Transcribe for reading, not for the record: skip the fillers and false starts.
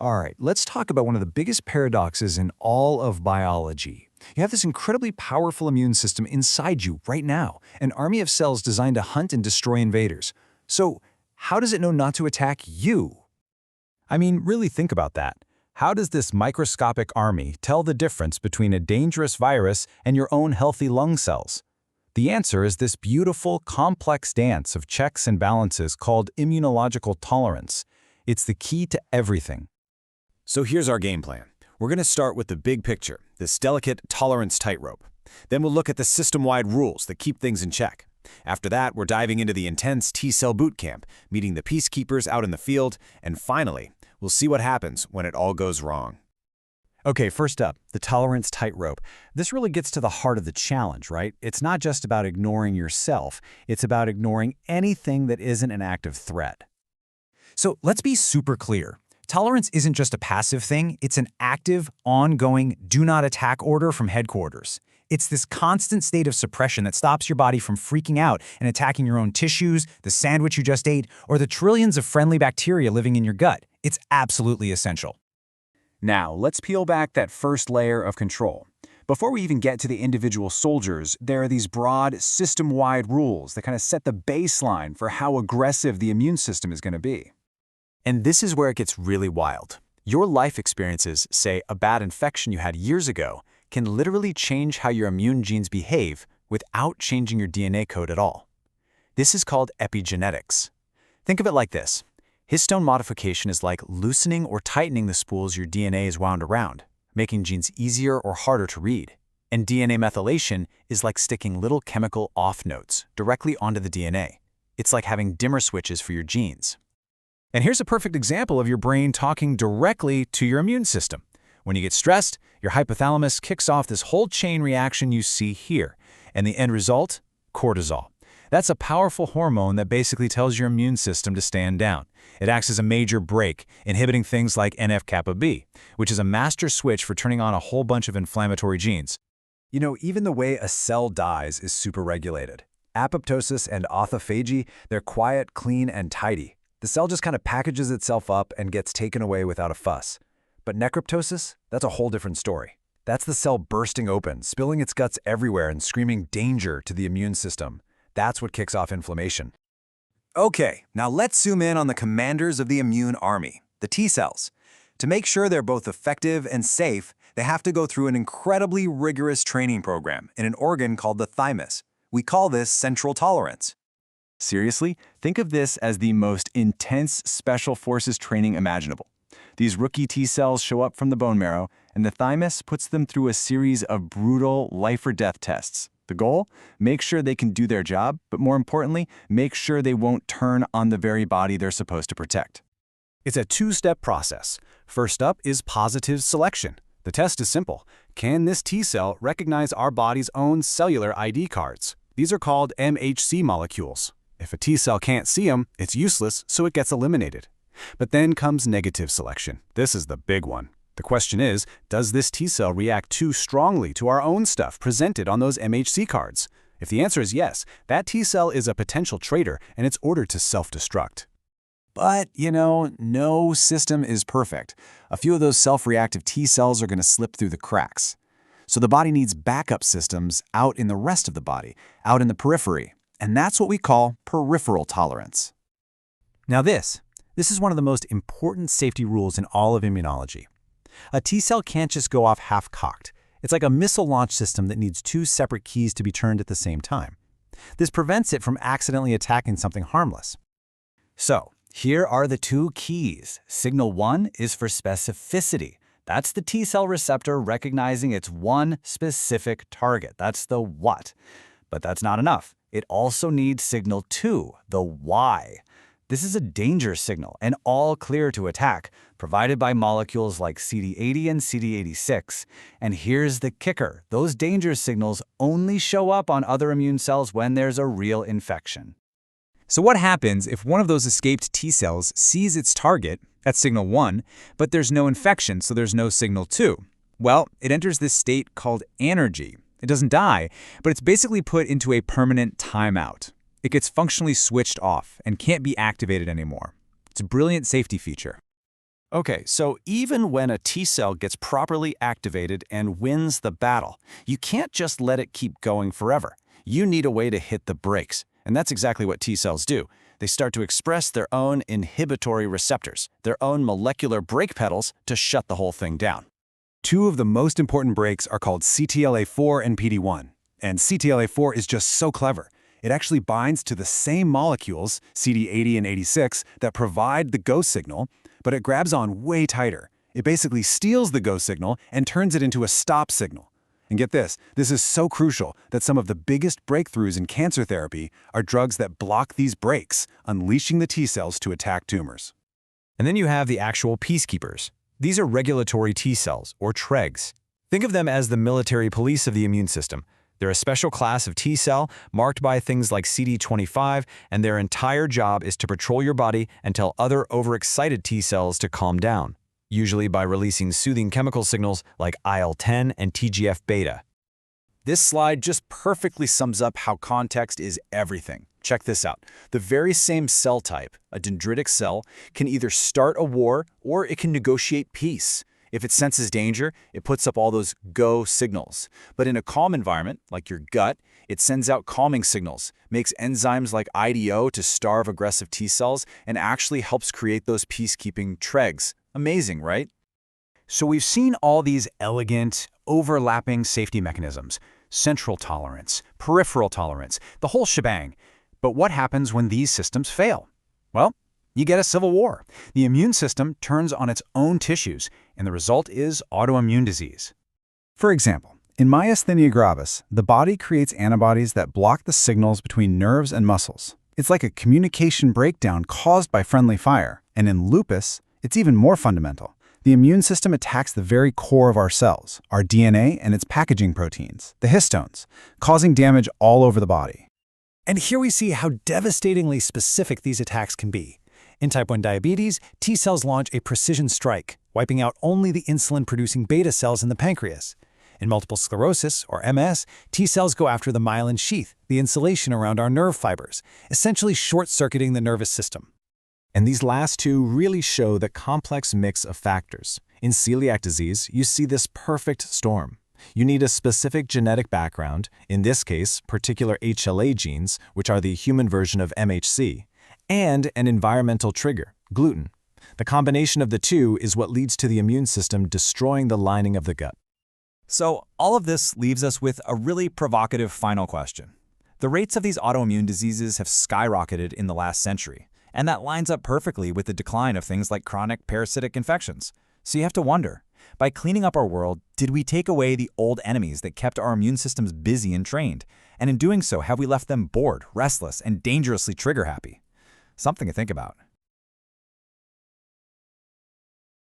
All right, let's talk about one of the biggest paradoxes in all of biology. You have this incredibly powerful immune system inside you right now, an army of cells designed to hunt and destroy invaders. So, how does it know not to attack you? I mean, really think about that. How does this microscopic army tell the difference between a dangerous virus and your own healthy lung cells? The answer is this beautiful, complex dance of checks and balances called immunological tolerance. It's the key to everything. So here's our game plan. We're going to start with the big picture, this delicate tolerance tightrope. Then we'll look at the system-wide rules that keep things in check. After that, we're diving into the intense T-cell boot camp, meeting the peacekeepers out in the field, and finally, we'll see what happens when it all goes wrong. Okay, first up, the tolerance tightrope. This really gets to the heart of the challenge, right? It's not just about ignoring yourself. It's about ignoring anything that isn't an active threat. So, let's be super clear. Tolerance isn't just a passive thing, it's an active, ongoing, do not attack order from headquarters. It's this constant state of suppression that stops your body from freaking out and attacking your own tissues, the sandwich you just ate, or the trillions of friendly bacteria living in your gut. It's absolutely essential. Now, let's peel back that first layer of control. Before we even get to the individual soldiers, there are these broad, system-wide rules that kind of set the baseline for how aggressive the immune system is going to be. And this is where it gets really wild. Your life experiences, say a bad infection you had years ago, can literally change how your immune genes behave without changing your DNA code at all. This is called epigenetics. Think of it like this. Histone modification is like loosening or tightening the spools your DNA is wound around, making genes easier or harder to read. And DNA methylation is like sticking little chemical off notes directly onto the DNA. It's like having dimmer switches for your genes. And here's a perfect example of your brain talking directly to your immune system. When you get stressed, your hypothalamus kicks off this whole chain reaction you see here. And the end result? Cortisol. That's a powerful hormone that basically tells your immune system to stand down. It acts as a major brake, inhibiting things like NF-kappa B, which is a master switch for turning on a whole bunch of inflammatory genes. You know, even the way a cell dies is super regulated. Apoptosis and autophagy, they're quiet, clean, and tidy. The cell just kind of packages itself up and gets taken away without a fuss. But necroptosis, that's a whole different story. That's the cell bursting open, spilling its guts everywhere and screaming danger to the immune system. That's what kicks off inflammation. Okay, now let's zoom in on the commanders of the immune army, the T cells. To make sure they're both effective and safe, they have to go through an incredibly rigorous training program in an organ called the thymus. We call this central tolerance. Seriously, think of this as the most intense special forces training imaginable. These rookie T cells show up from the bone marrow, and the thymus puts them through a series of brutal life-or-death tests. The goal? Make sure they can do their job, but more importantly, make sure they won't turn on the very body they're supposed to protect. It's a two-step process. First up is positive selection. The test is simple. Can this T cell recognize our body's own cellular ID cards? These are called MHC molecules. If a T cell can't see them, it's useless, so it gets eliminated. But then comes negative selection. This is the big one. The question is, does this T cell react too strongly to our own stuff presented on those MHC cards? If the answer is yes, that T cell is a potential traitor and it's ordered to self-destruct. But, you know, no system is perfect. A few of those self-reactive T cells are going to slip through the cracks. So the body needs backup systems out in the rest of the body, out in the periphery. And that's what we call peripheral tolerance. Now this is one of the most important safety rules in all of immunology. A T cell can't just go off half-cocked. It's like a missile launch system that needs two separate keys to be turned at the same time. This prevents it from accidentally attacking something harmless. So, here are the two keys. Signal 1 is for specificity. That's the T cell receptor recognizing its one specific target. That's the what. But that's not enough. It also needs signal 2, the why. This is a danger signal, and all clear to attack, provided by molecules like CD80 and CD86. And here's the kicker. Those danger signals only show up on other immune cells when there's a real infection. So what happens if one of those escaped T cells sees its target, that's signal 1, but there's no infection, so there's no signal 2? Well, it enters this state called anergy. It doesn't die, but it's basically put into a permanent timeout. It gets functionally switched off and can't be activated anymore. It's a brilliant safety feature. Okay, so even when a T cell gets properly activated and wins the battle, you can't just let it keep going forever. You need a way to hit the brakes, and that's exactly what T cells do. They start to express their own inhibitory receptors, their own molecular brake pedals to shut the whole thing down. Two of the most important brakes are called CTLA4 and PD-1. And CTLA4 is just so clever. It actually binds to the same molecules, CD80 and 86, that provide the go signal, but it grabs on way tighter. It basically steals the go signal and turns it into a stop signal. And get this is so crucial that some of the biggest breakthroughs in cancer therapy are drugs that block these brakes, unleashing the T cells to attack tumors. And then you have the actual peacekeepers. These are regulatory T cells, or TREGs. Think of them as the military police of the immune system. They're a special class of T cell marked by things like CD25, and their entire job is to patrol your body and tell other overexcited T cells to calm down, usually by releasing soothing chemical signals like IL-10 and TGF-beta. This slide just perfectly sums up how context is everything. Check this out. The very same cell type, a dendritic cell, can either start a war or it can negotiate peace. If it senses danger, it puts up all those go signals. But in a calm environment, like your gut, it sends out calming signals, makes enzymes like IDO to starve aggressive T cells, and actually helps create those peacekeeping TREGs. Amazing, right? So we've seen all these elegant, overlapping safety mechanisms: central tolerance, peripheral tolerance, the whole shebang. But what happens when these systems fail? Well, you get a civil war. The immune system turns on its own tissues, and the result is autoimmune disease. For example, in myasthenia gravis, the body creates antibodies that block the signals between nerves and muscles. It's like a communication breakdown caused by friendly fire. And in lupus, it's even more fundamental. The immune system attacks the very core of our cells, our DNA and its packaging proteins, the histones, causing damage all over the body. And here we see how devastatingly specific these attacks can be. In type 1 diabetes, T cells launch a precision strike, wiping out only the insulin-producing beta cells in the pancreas. In multiple sclerosis, or MS, T cells go after the myelin sheath, the insulation around our nerve fibers, essentially short-circuiting the nervous system. And these last two really show the complex mix of factors. In celiac disease, you see this perfect storm. You need a specific genetic background, in this case, particular HLA genes, which are the human version of MHC, and an environmental trigger, gluten. The combination of the two is what leads to the immune system destroying the lining of the gut. So all of this leaves us with a really provocative final question. The rates of these autoimmune diseases have skyrocketed in the last century, and that lines up perfectly with the decline of things like chronic parasitic infections. So you have to wonder, by cleaning up our world, did we take away the old enemies that kept our immune systems busy and trained? And in doing so, have we left them bored, restless, and dangerously trigger-happy? Something to think about.